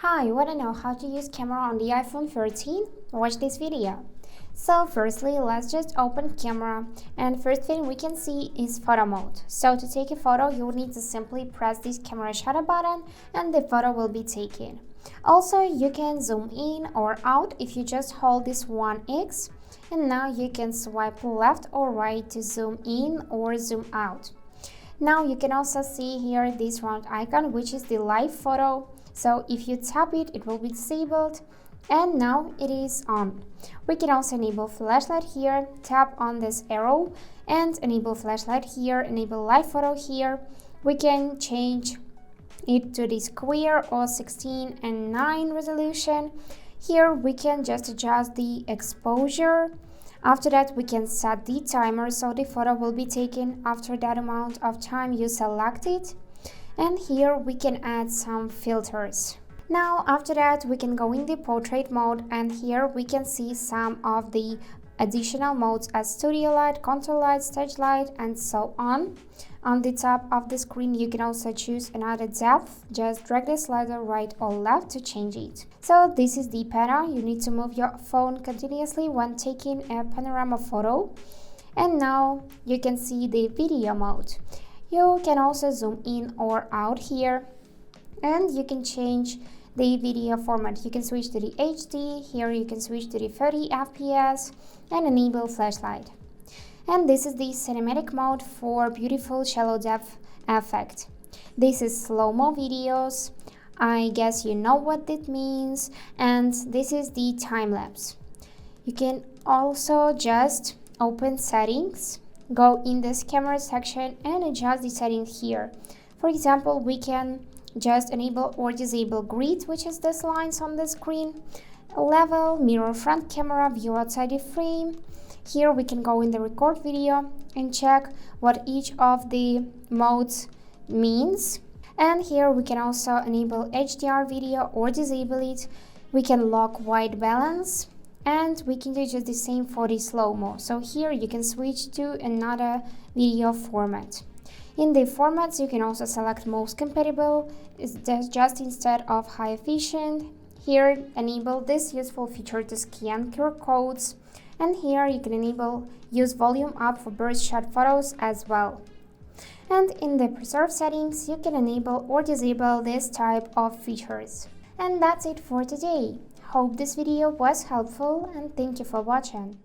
Hi, you wanna know how to use camera on the iPhone 13? Watch this video. So firstly, let's just open camera, and first thing we can see is photo mode. So to take a photo, you will need to simply press this camera shutter button and the photo will be taken. Also, you can zoom in or out if you just hold this 1x, and now you can swipe left or right to zoom in or zoom out. Now you can also see here this round icon, which is the live photo. So if you tap it, it will be disabled, and now it is on. We can also enable flashlight here, tap on this arrow and enable flashlight here, enable live photo here. We can change it to the square or 16:9 resolution. Here we can just adjust the exposure. After that, we can set the timer so the photo will be taken after that amount of time you select it. And here we can add some filters. Now after that, we can go in the portrait mode, and here we can see some of the additional modes as studio light, contour light, stage light, and so on. On the top of the screen, you can also choose another depth. Just drag the slider right or left to change it. So this is the panel. You need to move your phone continuously when taking a panorama photo. And now you can see the video mode. You can also zoom in or out here, and you can change the video format. You can switch to the HD, here you can switch to the 30 FPS and enable flashlight. And this is the cinematic mode for beautiful shallow depth effect. This is slow-mo videos. I guess you know what it means. And this is the time-lapse. You can also just open settings, go in this camera section and adjust the settings here. For example, we can just enable or disable grid, which is this lines on the screen, level, mirror front camera, view outside the frame. Here we can go in the record video and check what each of the modes means. And here we can also enable HDR video or disable it. We can lock white balance, and we can do just the same for the slow-mo. So here you can switch to another video format. In the formats, you can also select most compatible, just instead of high efficient. Here, enable this useful feature to scan QR codes. And here you can enable use volume up for burst shot photos as well. And in the preserve settings, you can enable or disable this type of features. And that's it for today. Hope this video was helpful, and thank you for watching.